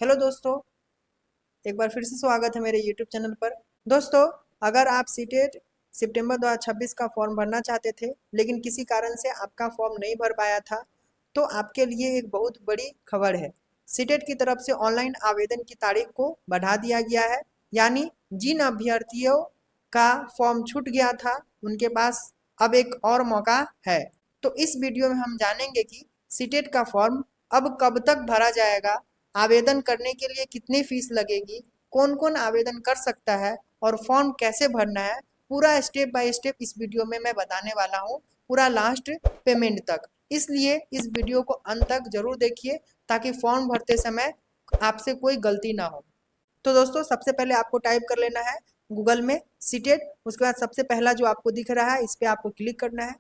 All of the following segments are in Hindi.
हेलो दोस्तों, एक बार फिर से स्वागत है मेरे यूट्यूब चैनल पर। दोस्तों, अगर आप सीटेट सितंबर 2026 का फॉर्म भरना चाहते थे लेकिन किसी कारण से आपका फॉर्म नहीं भर पाया था, तो आपके लिए एक बहुत बड़ी खबर है। सीटेट की तरफ से ऑनलाइन आवेदन की तारीख को बढ़ा दिया गया है। यानी जिन अभ्यर्थियों का फॉर्म छूट गया था उनके पास अब एक और मौका है। तो इस वीडियो में हम जानेंगे कि सीटेट का फॉर्म अब कब तक भरा जाएगा, आवेदन करने के लिए कितनी फीस लगेगी, कौन कौन आवेदन कर सकता है और फॉर्म कैसे भरना है। पूरा स्टेप बाय स्टेप इस वीडियो में मैं बताने वाला हूँ, पूरा लास्ट पेमेंट तक। इसलिए इस वीडियो को अंत तक जरूर देखिए ताकि फॉर्म भरते समय आपसे कोई गलती ना हो। तो दोस्तों, सबसे पहले आपको टाइप कर लेना है गूगल में सीटेट। उसके बाद सबसे पहला जो आपको दिख रहा है इस पर आपको क्लिक करना है।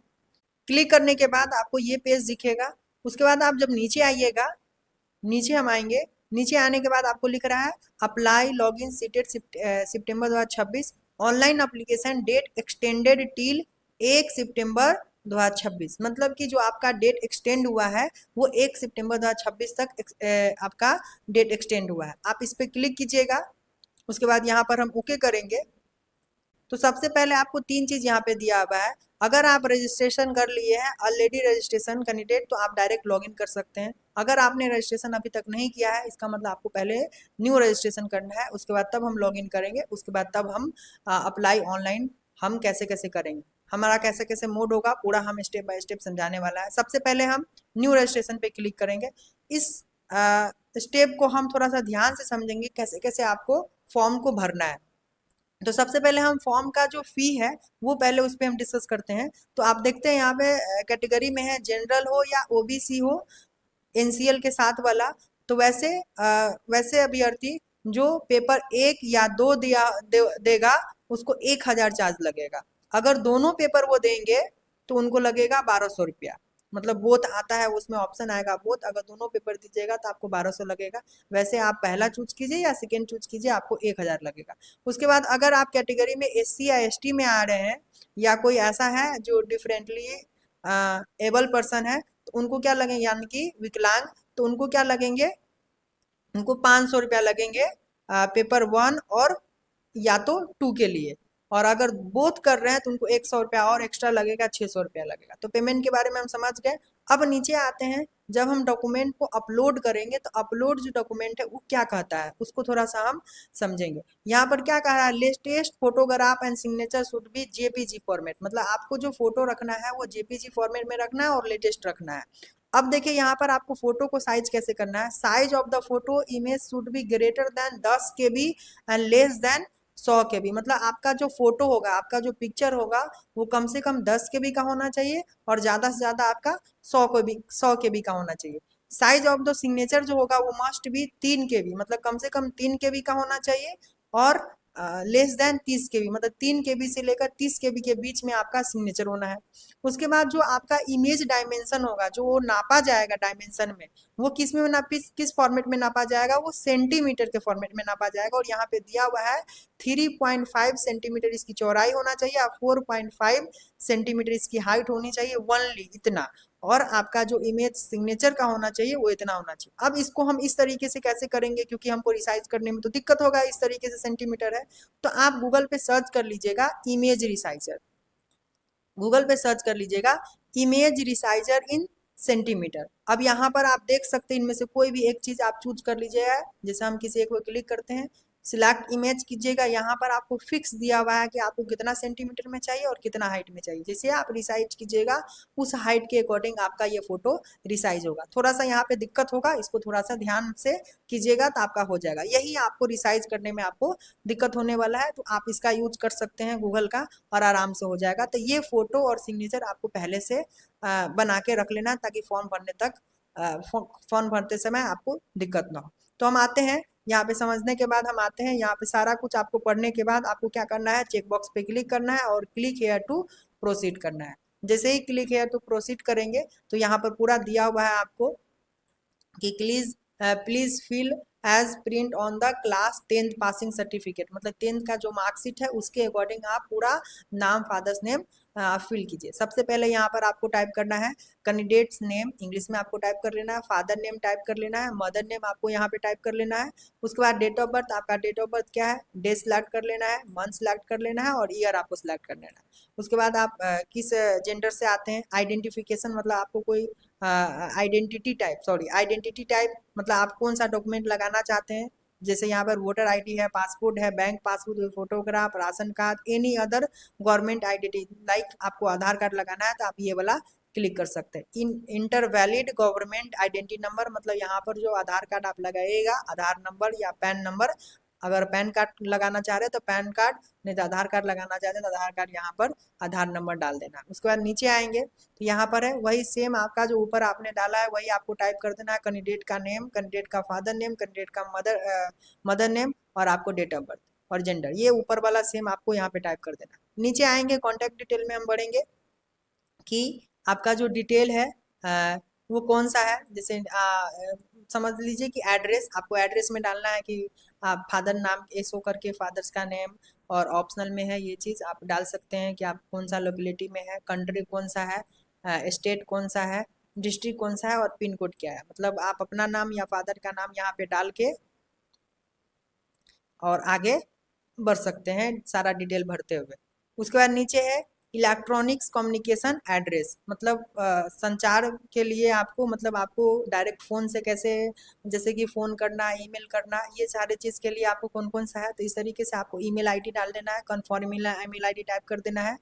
क्लिक करने के बाद आपको ये पेज दिखेगा। उसके बाद आप जब नीचे आइएगा, नीचे हम आएंगे। नीचे आने के बाद आपको लिख रहा है apply login CTET September 2026, online application date extended till 1 September 2026। मतलब कि जो आपका डेट एक्सटेंड हुआ है वो 1 सितंबर 2026 तक आपका डेट एक्सटेंड हुआ है। आप इस पर क्लिक कीजिएगा। उसके बाद यहाँ पर हम ओके करेंगे। तो सबसे पहले आपको तीन चीज यहाँ पे दिया हुआ है। अगर आप रजिस्ट्रेशन कर लिए हैं ऑलरेडी रजिस्ट्रेशन कैंडिडेट, तो आप डायरेक्ट लॉगिन कर सकते हैं। अगर आपने रजिस्ट्रेशन अभी तक नहीं किया है, इसका मतलब आपको पहले न्यू रजिस्ट्रेशन करना है। उसके बाद तब हम लॉगिन करेंगे। उसके बाद तब हम अप्लाई ऑनलाइन हम कैसे कैसे करेंगे, हमारा कैसे कैसे मोड होगा, पूरा हम स्टेप बाय स्टेप समझाने वाला है। सबसे पहले हम न्यू रजिस्ट्रेशन पे क्लिक करेंगे। इस स्टेप को हम थोड़ा सा ध्यान से समझेंगे कैसे कैसे आपको फॉर्म को भरना है। तो सबसे पहले हम फॉर्म का जो फी है वो पहले उस पर हम डिस्कस करते हैं। तो आप देखते हैं यहाँ पे कैटेगरी में है जनरल हो या ओबीसी हो, एनसीएल के साथ वाला। तो वैसे अभ्यर्थी जो पेपर 1 या 2 देगा उसको 1,000 चार्ज लगेगा। अगर दोनों पेपर वो देंगे तो उनको लगेगा 1200 रुपया। मतलब बोथ आता है, उसमें ऑप्शन आएगा बोथ। अगर दोनों पेपर दीजिएगा तो आपको 1200 लगेगा। वैसे आप पहला चूज कीजिए या सेकेंड चूज कीजिए, आपको 1,000 लगेगा। उसके बाद अगर आप कैटेगरी में एससी या एसटी में आ रहे हैं या कोई ऐसा है जो डिफरेंटली एबल पर्सन है, तो उनको क्या लगेंगे, यानी कि विकलांग, तो उनको क्या लगेंगे, उनको 500 रुपया लगेंगे पेपर 1 और या तो 2 के लिए। और अगर बोथ कर रहे हैं तो उनको 100 रुपया और एक्स्ट्रा लगेगा, 600 रुपया लगेगा। तो पेमेंट के बारे में हम समझ गए। अब नीचे आते हैं। जब हम डॉक्यूमेंट को अपलोड करेंगे तो अपलोड जो डॉक्यूमेंट है वो क्या कहता है उसको थोड़ा सा हम समझेंगे। यहाँ पर क्या कह रहा है, latest photograph and signature should be JPG format. मतलब आपको जो फोटो रखना है वो जेपीजी फॉर्मेट में रखना है और लेटेस्ट रखना है। अब देखिए यहाँ पर आपको फोटो को साइज कैसे करना है। Size of the photo image should be greater than 10 KB and less than 100 KB। मतलब आपका जो फोटो होगा, आपका जो पिक्चर होगा वो कम से कम 10 KB का होना चाहिए और ज्यादा से ज्यादा आपका 100 KB का होना चाहिए। साइज ऑफ द सिग्नेचर जो होगा वो मस्ट बी 3 KB, मतलब कम से कम 3 KB का होना चाहिए। और लेस देन 30 KB, मतलब 3 KB से लेकर 30 KB के बीच में आपका सिग्नेचर होना है। उसके बाद जो आपका इमेज डायमेंशन होगा, जो वो नापा जाएगा डायमेंशन में, वो किस में नापी, किस फॉर्मेट में नापा जाएगा, वो सेंटीमीटर के फॉर्मेट में नापा जाएगा। और यहाँ पे दिया हुआ है 3.5 सेंटीमीटर इसकी चौड़ाई होना चाहिए और 4.5 सेंटीमीटर इसकी हाइट होनी चाहिए, ओनली इतना। और आपका जो इमेज सिग्नेचर का होना चाहिए वो इतना होना चाहिए। अब इसको हम इस तरीके से कैसे करेंगे, क्योंकि हमको रिसाइज करने में तो दिक्कत होगा, इस तरीके से सेंटीमीटर है। तो आप गूगल पे सर्च कर लीजिएगा इमेज रिसाइजर। गूगल पे सर्च कर लीजिएगा इमेज रिसाइजर इन सेंटीमीटर। अब यहाँ पर आप देख सकते हैं इनमें से कोई भी एक चीज आप चूज कर लीजिएगा। जैसे हम किसी एक को क्लिक करते हैं, सिलेक्ट इमेज कीजिएगा। यहाँ पर आपको फिक्स दिया हुआ है कि आपको कितना सेंटीमीटर में चाहिए और कितना हाइट में चाहिए। जैसे आप रिसाइज कीजिएगा उस हाइट के अकॉर्डिंग आपका ये फोटो रिसाइज होगा। थोड़ा सा यहाँ पे दिक्कत होगा, इसको थोड़ा सा ध्यान से कीजिएगा तो आपका हो जाएगा। यही आपको रिसाइज करने में आपको दिक्कत होने वाला है, तो आप इसका यूज कर सकते हैं गूगल का और आराम से हो जाएगा। तो ये फोटो और सिग्नेचर आपको पहले से बना के रख लेना ताकि फॉर्म भरने तक फॉर्म भरते समय आपको दिक्कत ना हो। तो हम आते हैं यहाँ पे, समझने के बाद हम आते हैं यहाँ पे। सारा कुछ आपको पढ़ने के बाद आपको क्या करना है, चेक बॉक्स पे क्लिक करना है और क्लिक हेयर टू प्रोसीड करना है। जैसे ही क्लिक हेयर टू प्रोसीड करेंगे तो यहाँ पर पूरा दिया हुआ है आपको कि please fill as print on the class 10th passing certificate, मतलब 10th का जो मार्कशीट है उसके अकॉर्डिंग आप पूरा नाम, फादर्स नेम फिल कीजिए। सबसे पहले यहाँ पर आपको टाइप करना है कैंडिडेट्स नेम, इंग्लिश में आपको टाइप कर लेना है, फादर नेम टाइप कर लेना है, मदर नेम आपको यहाँ पे टाइप कर लेना है। उसके बाद डेट ऑफ बर्थ, आपका डेट ऑफ बर्थ क्या है, डे सिलेक्ट कर लेना है, मंथ सिलेक्ट कर लेना है और ईयर आपको सिलेक्ट कर लेना है। उसके बाद आप किस जेंडर से आते हैं, आइडेंटिफिकेशन मतलब आपको कोई identity type, sorry identity type मतलब आप कौन सा डॉक्यूमेंट लगाना चाहते हैं। जैसे यहाँ पर वोटर आईडी है, पासपोर्ट है, bank passbook, photograph, ration card, any other government identity, like आपको आधार कार्ड लगाना है तो आप ये वाला क्लिक कर सकते हैं। Inter valid government identity number, मतलब यहाँ पर जो आधार कार्ड आप लगाइएगा, आधार नंबर या पैन नंबर, अगर पैन कार्ड लगाना चाह रहे हैं तो पैन कार्ड, नहीं तो आधार कार्ड लगाना चाहते हैं तो आधार कार्ड, यहाँ पर आधार नंबर डाल देना। उसके बाद नीचे आएंगे तो यहाँ पर है वही सेम आपका जो ऊपर आपने डाला है वही आपको टाइप कर देना है, कैंडिडेट का नेम, कैंडिडेट का फादर नेम, कैंडिडेट का मदर नेम और आपको डेट ऑफ बर्थ और जेंडर, ये ऊपर वाला सेम आपको यहाँ पे टाइप कर देना। नीचे आएंगे कॉन्टैक्ट डिटेल में हम बढ़ेंगे कि आपका जो डिटेल है वो कौन सा है। जैसे समझ लीजिए कि एड्रेस, आपको एड्रेस में डालना है कि आप फादर नाम एसो करके फादर्स का नेम, और ऑप्शनल में है ये चीज़ आप डाल सकते हैं कि आप कौन सा लोकेलिटी में है, कंट्री कौन सा है, स्टेट कौन सा है, डिस्ट्रिक्ट कौन सा है और पिन कोड क्या है। मतलब आप अपना नाम या फादर का नाम यहाँ पे डाल के और आगे बढ़ सकते हैं सारा डिटेल भरते हुए। उसके बाद नीचे है इलेक्ट्रॉनिक्स कम्युनिकेशन एड्रेस, मतलब संचार के लिए आपको, मतलब आपको डायरेक्ट फ़ोन से कैसे, जैसे कि फ़ोन करना, ईमेल करना, ये सारे चीज़ के लिए आपको कौन कौन सा है, तो इस तरीके से आपको ईमेल आईडी डाल देना है, कन्फर्म ईमेल आईडी टाइप कर देना है।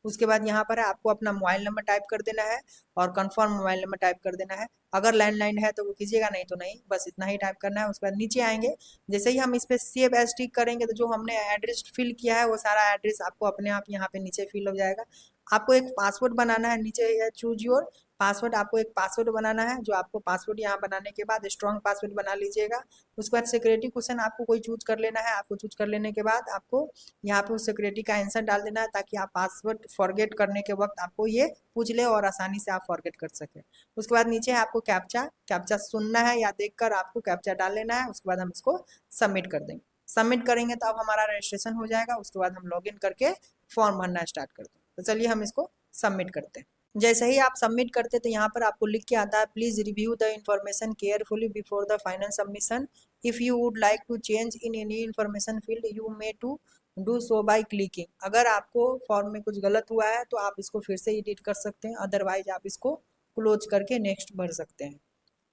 उसके बाद यहाँ पर है आपको अपना मोबाइल नंबर टाइप कर देना है और कन्फर्म मोबाइल नंबर टाइप कर देना है। अगर लैंडलाइन है तो वो कीजिएगा, नहीं तो नहीं, बस इतना ही टाइप करना है। उसके बाद नीचे आएंगे, जैसे ही हम इस पर सेव एज टिक करेंगे तो जो हमने एड्रेस फिल किया है वो सारा एड्रेस आपको अपने आप यहाँ पे नीचे फिल हो जाएगा। आपको एक पासवर्ड बनाना है, नीचे है चूज योर पासवर्ड, आपको एक पासवर्ड बनाना है, जो आपको पासवर्ड यहाँ बनाने के बाद स्ट्रॉन्ग पासवर्ड बना लीजिएगा। उसके बाद सिक्योरिटी क्वेश्चन आपको कोई चूज कर लेना है, आपको चूज कर लेने के बाद आपको यहाँ पे उस सिक्योरिटी का आंसर डाल देना है, ताकि आप पासवर्ड फॉरगेट करने के वक्त आपको ये पूछ ले और आसानी से आप फॉरगेट कर सकें। उसके बाद नीचे है आपको कैप्चा, कैप्चा सुनना है या देखकर आपको कैप्चा डाल लेना है। उसके बाद हम इसको सबमिट कर देंगे। सबमिट करेंगे तो अब हमारा रजिस्ट्रेशन हो जाएगा। उसके बाद हम लॉगिन करके फॉर्म भरना स्टार्ट करते हैं। तो चलिए हम इसको सबमिट करते हैं। जैसे ही आप सबमिट करते हैं तो यहाँ पर आपको लिख के आता है, please review the information carefully before the final submission. If you would like to change in any information field you may to do so by clicking. अगर आपको फॉर्म में कुछ गलत हुआ है तो आप इसको फिर से एडिट कर सकते हैं, अदरवाइज आप इसको क्लोज करके नेक्स्ट भर सकते हैं।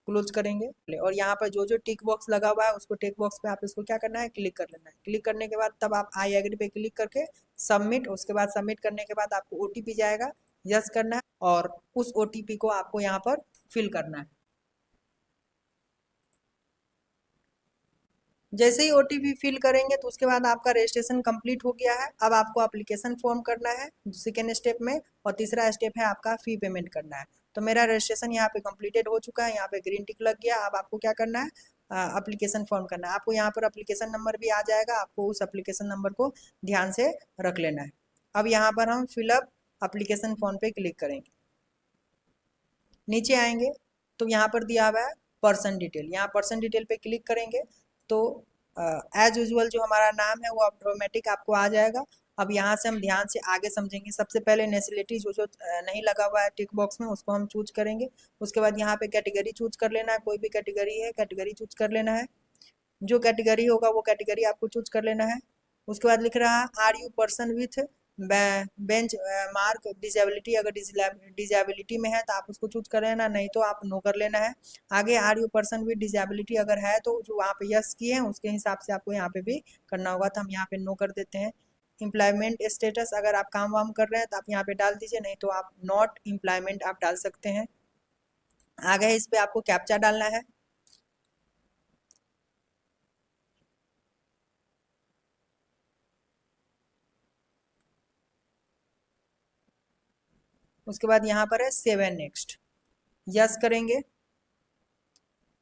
क्लोज करेंगे और यहाँ पर जो जो टिक बॉक्स लगा हुआ है उसको टिक बॉक्स पे आप इसको क्या करना है, क्लिक कर लेना है। क्लिक करने के बाद तब आप आई एग्री पे क्लिक करके सबमिट। उसके बाद सबमिट करने के बाद आपको ओटीपी जाएगा, यस करना है और उस ओटीपी को आपको यहाँ पर फिल करना है। जैसे ही ओटीपी फिल करेंगे तो उसके बाद आपका रजिस्ट्रेशन कंप्लीट हो गया है। अब आपको एप्लीकेशन फॉर्म करना है सेकेंड स्टेप में, और तीसरा स्टेप है आपका फी पेमेंट करना है। तो मेरा रजिस्ट्रेशन यहाँ पे कंप्लीटेड हो चुका है, यहाँ पे ग्रीन टिक लग गया। अब आपको क्या करना है, एप्लीकेशन फॉर्म करना है। आपको यहाँ पर एप्लीकेशन नंबर भी आ जाएगा, आपको उस एप्लीकेशन नंबर को ध्यान से रख लेना है। अब यहाँ पर हम फिलअप एप्लीकेशन फॉर्म पे क्लिक करेंगे। नीचे आएंगे तो यहाँ पर दिया हुआ है पर्सन डिटेल, यहाँ पर्सन डिटेल पे क्लिक करेंगे तो एज यूजुअल जो हमारा नाम है वो ऑटोमेटिक आपको आ जाएगा। अब यहाँ से हम ध्यान से आगे समझेंगे। सबसे पहले नेशनलिटी जो जो नहीं लगा हुआ है टिक बॉक्स में उसको हम चूज करेंगे। उसके बाद यहाँ पे कैटेगरी चूज कर लेना है, कोई भी कैटेगरी है कैटेगरी चूज कर लेना है। जो कैटेगरी होगा वो कैटेगरी आपको चूज कर लेना है। उसके बाद लिख रहा है are you person with benchmark disability, अगर डिजेबिलिटी में है तो आप उसको चूज कर लेना, नहीं तो आप नो कर लेना है। आगे are you person with disability अगर है तो जो वहाँ पे यस किए हैं उसके हिसाब से आपको यहाँ पे भी करना होगा, तो हम यहाँ पे नो कर देते हैं। एम्प्लॉयमेंट स्टेटस, अगर आप काम वाम कर रहे हैं तो आप यहाँ पे डाल दीजिए, नहीं तो आप नॉट एम्प्लॉयमेंट आप डाल सकते हैं। आगे इस पे आपको कैप्चा डालना है। उसके बाद यहाँ पर है सेव एंड नेक्स्ट, यस करेंगे।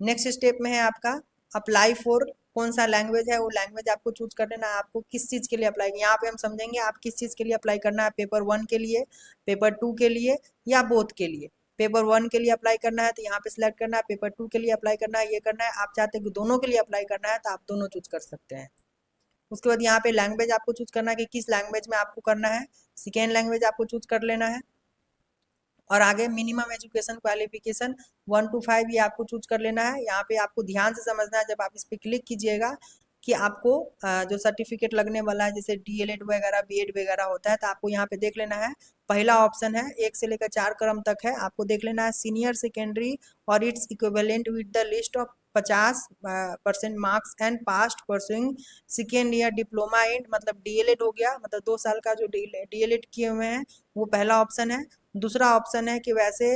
नेक्स्ट स्टेप में है आपका अप्लाई फॉर, कौन सा लैंग्वेज है वो लैंग्वेज आपको चूज कर लेना है। आपको किस चीज़ के लिए अप्लाई, यहाँ पे हम समझेंगे आप किस चीज़ के लिए अप्लाई करना है, पेपर 1 के लिए, पेपर 2 के लिए या बोथ के लिए। पेपर 1 के लिए अप्लाई करना है तो यहाँ पे सिलेक्ट करना है, पेपर 2 के लिए अप्लाई करना है, ये करना है। आप चाहते हैं कि दोनों के लिए अप्लाई करना है तो आप दोनों चूज कर सकते हैं। उसके बाद यहाँ पे लैंग्वेज आपको चूज करना है कि किस लैंग्वेज में आपको करना है, सेकेंड लैंग्वेज आपको चूज कर लेना है। और आगे मिनिमम एजुकेशन क्वालिफिकेशन 1 to 5 ये आपको चूज कर लेना है। यहाँ पे आपको ध्यान से समझना है, जब आप इस पर क्लिक कीजिएगा कि आपको जो सर्टिफिकेट लगने वाला है जैसे डीएलएड वगैरह बीएड वगैरह होता है तो आपको यहाँ पे देख लेना है। पहला ऑप्शन है 1 से लेकर 4 क्रम तक है, आपको देख लेना है सीनियर सेकेंडरी और its equivalent with the list of 50% marks and past pursuing second year diploma in, मतलब डीएलएड हो गया, मतलब 2 साल का जो डीएलएड किए हुए हैं वो पहला ऑप्शन है। दूसरा ऑप्शन है कि वैसे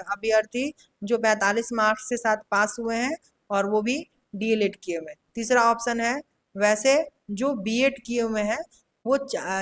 अभ्यर्थी जो 45 मार्क्स के साथ पास हुए हैं और वो भी डीएलएड किए हुए हैं। तीसरा ऑप्शन है वैसे जो बीएड किए हुए हैं वो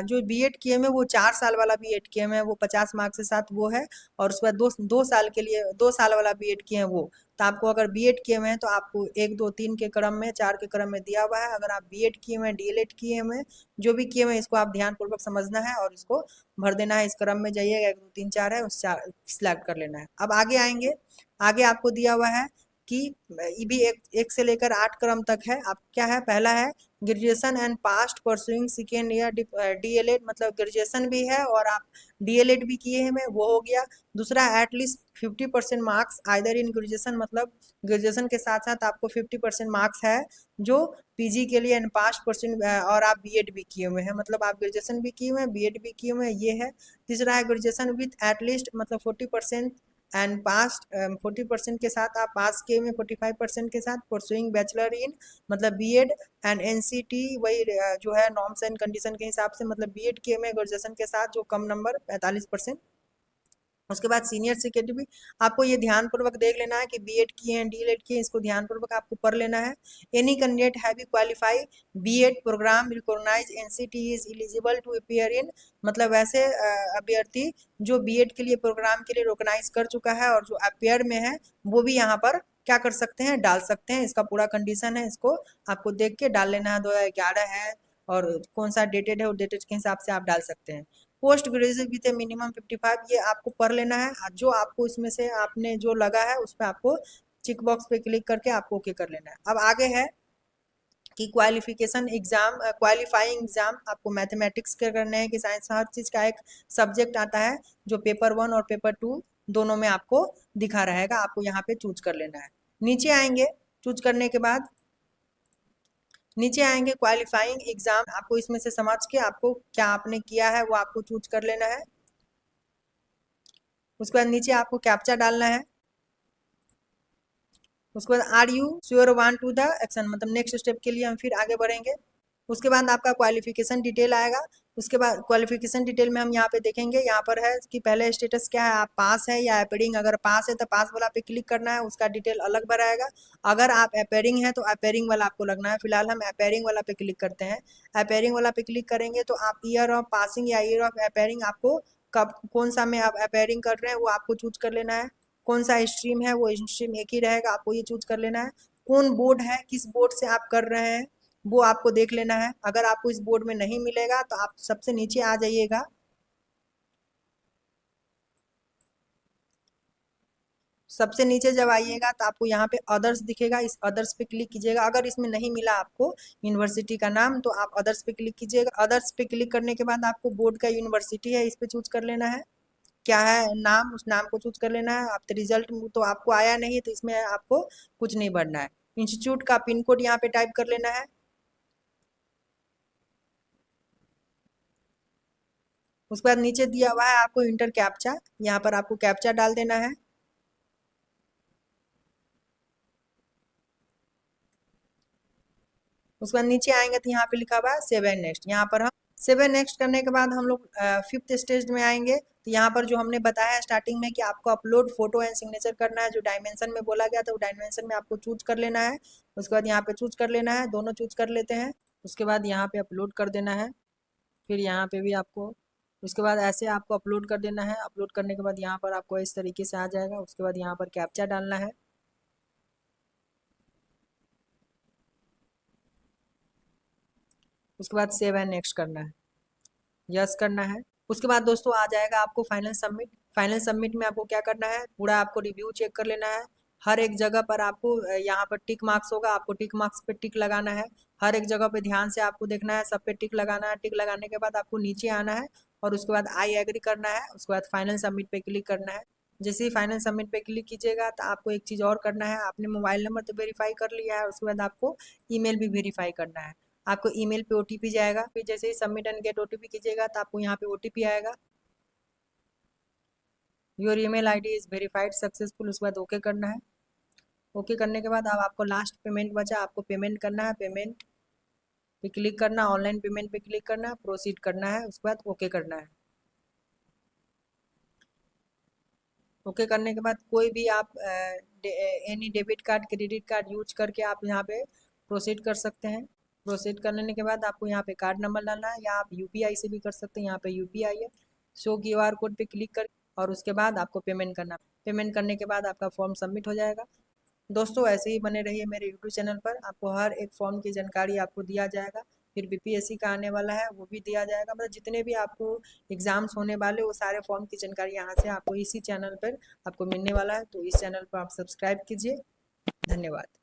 जो बीएड किए हुए वो 4 साल वाला बीएड किए हुए हैं वो 50 मार्क्स के साथ वो है, और उसके बाद दो साल के लिए 2 साल वाला बीएड किए हैं वो। तो आपको अगर बीएड किए हुए हैं तो आपको 1 2 3 के क्रम में 4 के क्रम में दिया हुआ है। अगर आप बीएड किए हुए हैं डीएलएड किए हुए हैं जो भी किए हुए हैं इसको आप ध्यानपूर्वक समझना है और इसको भर देना है। इस क्रम में जाइएगा 1 2 3 4 है उस 4 सिलेक्ट कर लेना है। अब आगे आएंगे, आगे आपको दिया हुआ है कि ये भी एक से लेकर 8 क्रम तक है। आप क्या है, पहला है graduation and past pursuing second year DElEd, मतलब ग्रेजुएशन भी है और आप डीएलएड भी किए हैं वो हो गया। दूसरा at least 50% marks either in graduation, मतलब ग्रेजुएशन के साथ साथ आपको 50% मार्क्स है जो पीजी के लिए, एंड पास्ट परसेंट और आप बीएड भी किए हुए हैं, मतलब आप ग्रेजुएशन भी किए हुए हैं बीएड भी किए हुए हैं, ये है। तीसरा है ग्रेजुएशन विथ एटलीस्ट मतलब 40% एंड पास्ट 40% के साथ आप पास किए हुए, 45% के साथ परसुइंग बैचलर इन, मतलब बीएड एंड एनसीटी वही जो है नॉर्म्स एंड कंडीशन के हिसाब से, मतलब बीएड किए हुए ग्रेजुएशन के साथ जो कम नंबर 45%। उसके बाद सीनियर सेकेंडरी भी आपको ये ध्यानपूर्वक देख लेना है कि बीएड किए हैं डीएलएड किए हैं, इसको ध्यानपूर्वक आपको पढ़ लेना है। Any candidate have qualify BEd programme recognise NCT is eligible to appear in, मतलब वैसे अभ्यर्थी जो बीएड के लिए प्रोग्राम के लिए रिकॉग्नाइज कर चुका है और जो अपीयर में है वो भी यहाँ पर क्या कर सकते हैं, डाल सकते हैं। इसका पूरा कंडीशन है, इसको आपको देख के डाल लेना है। 2011 है और कौन सा डेटेड है वो डेटेड के हिसाब से आप डाल सकते हैं। Post graduate with A minimum 55 ये आपको पढ़ लेना है। जो आपको इसमें से आपने जो लगा है उस पर आपको चिक बॉक्स पे क्लिक करके आपको ओके कर लेना है। अब आगे है कि क्वालिफिकेशन एग्जाम क्वालिफाइंग एग्जाम आपको मैथमेटिक्स के करने हैं कि साइंस, हर चीज़ का एक सब्जेक्ट आता है जो पेपर 1 और पेपर 2 दोनों में आपको दिखा रहेगा, आपको यहाँ पे चूज कर लेना है। नीचे आएंगे, चूज करने के बाद नीचे आएंगे क्वालिफाइंग एग्जाम, आपको इसमें से समझ के आपको क्या आपने किया है वो आपको चूज कर लेना है। उसके बाद नीचे आपको कैप्चा डालना है। उसके बाद are you sure want to the action, मतलब नेक्स्ट स्टेप के लिए हम फिर आगे बढ़ेंगे। उसके बाद आपका क्वालिफिकेशन डिटेल आएगा। उसके बाद क्वालिफिकेशन डिटेल में हम यहाँ पे देखेंगे, यहाँ पर है कि पहले स्टेटस क्या है, आप पास है या अपेयरिंग। अगर पास है तो पास वाला पे क्लिक करना है, उसका डिटेल अलग भराएगा। अगर आप अपेयरिंग है तो अपेयरिंग वाला आपको लगना है। फिलहाल हम अपेयरिंग वाला पे क्लिक करते हैं। अपेयरिंग वाला पे क्लिक करेंगे तो आप ईयर ऑफ पासिंग या ईयर ऑफ अपेयरिंग, आपको कब कौन सा में आप अपेयरिंग कर रहे हैं वो आपको चूज कर लेना है। कौन सा स्ट्रीम है वो स्ट्रीम एक ही रहेगा, आपको ये चूज कर लेना है। कौन बोर्ड है, किस बोर्ड से आप कर रहे हैं वो आपको देख लेना है। अगर आपको इस बोर्ड में नहीं मिलेगा तो आप सबसे नीचे आ जाइएगा। सबसे नीचे जब आइएगा तो आपको यहाँ पे अदर्स दिखेगा, इस अदर्स पे क्लिक कीजिएगा। अगर इसमें नहीं मिला आपको यूनिवर्सिटी का नाम तो आप अदर्स पे क्लिक कीजिएगा। अदर्स पे क्लिक करने के बाद आपको बोर्ड का यूनिवर्सिटी है इस पे चूज कर लेना है। क्या है नाम, उस नाम को चूज कर लेना है। आप रिजल्ट तो आपको आया नहीं तो इसमें आपको कुछ नहीं भरना है। इंस्टीट्यूट का पिन कोड यहाँ पे टाइप कर लेना है। उसके बाद नीचे दिया हुआ है आपको इंटर कैप्चा, यहाँ पर आपको कैप्चा डाल देना है। उसके बाद नीचे आएंगे तो यहाँ पे लिखा हुआ है सेवन नेक्स्ट, यहाँ पर हम सेवन नेक्स्ट करने के बाद हम लोग फिफ्थ स्टेज में आएंगे। तो यहाँ पर जो हमने बताया स्टार्टिंग में कि आपको अपलोड फोटो एंड सिग्नेचर करना है, जो डायमेंशन में बोला गया था वो डायमेंशन में आपको चूज कर लेना है। उसके बाद यहाँ पे चूज कर लेना है, दोनों चूज कर लेते हैं। उसके बाद यहाँ पे अपलोड कर देना है, फिर यहाँ पे भी आपको, उसके बाद ऐसे आपको अपलोड कर देना है। अपलोड करने के बाद यहाँ पर आपको इस तरीके से आ जाएगा। उसके बाद यहाँ पर कैप्चा डालना है। उसके बाद सेव एंड नेक्स्ट करना है, यस करना है। उसके बाद दोस्तों आ जाएगा आपको फाइनल सबमिट। फाइनल सबमिट में आपको क्या करना है, पूरा आपको रिव्यू चेक कर लेना है। हर एक जगह पर आपको यहाँ पर टिक मार्क्स होगा, आपको टिक मार्क्स पे टिक लगाना है। हर एक जगह पे ध्यान से आपको देखना है, सब पे टिक लगाना है। टिक लगाने के बाद आपको नीचे आना है और उसके बाद आई एग्री करना है। उसके बाद फाइनल सबमिट पे क्लिक करना है। जैसे ही फाइनल सबमिट पे क्लिक कीजिएगा तो आपको एक चीज़ और करना है, आपने मोबाइल नंबर तो वेरीफाई कर लिया है, उसके बाद आपको ईमेल भी वेरीफाई करना है। आपको ईमेल पे ओटीपी जाएगा, फिर जैसे ही सबमिट एंड गेट ओटीपी कीजिएगा तो आपको यहाँ पे ओटीपी आएगा, your email ID is verified successful. उसके बाद ओके करना है। ओके करने के बाद अब आपको लास्ट पेमेंट बचा, आपको पेमेंट करना है। पेमेंट पे क्लिक करना, ऑनलाइन पेमेंट पे क्लिक करना है, प्रोसीड करना है, उसके बाद ओके करना है। ओके करने के बाद कोई भी आप any debit card credit card use करके आप यहाँ पे प्रोसीड कर सकते हैं। प्रोसीड करने के बाद आपको यहाँ पे कार्ड नंबर डालना है, या आप यूपीआई से भी कर सकते हैं। यहाँ पे यूपीआई है, शो क्यूआर कोड पे क्लिक कर और उसके बाद आपको पेमेंट करना। पेमेंट करने के बाद आपका फॉर्म सबमिट हो जाएगा। दोस्तों ऐसे ही बने रहिए मेरे यूट्यूब चैनल पर, आपको हर एक फॉर्म की जानकारी आपको दिया जाएगा। फिर बीपीएससी का आने वाला है वो भी दिया जाएगा, मतलब जितने भी आपको एग्जाम्स होने वाले वो सारे फॉर्म की जानकारी यहाँ से आपको इसी चैनल पर आपको मिलने वाला है। तो इस चैनल पर आप सब्सक्राइब कीजिए। धन्यवाद।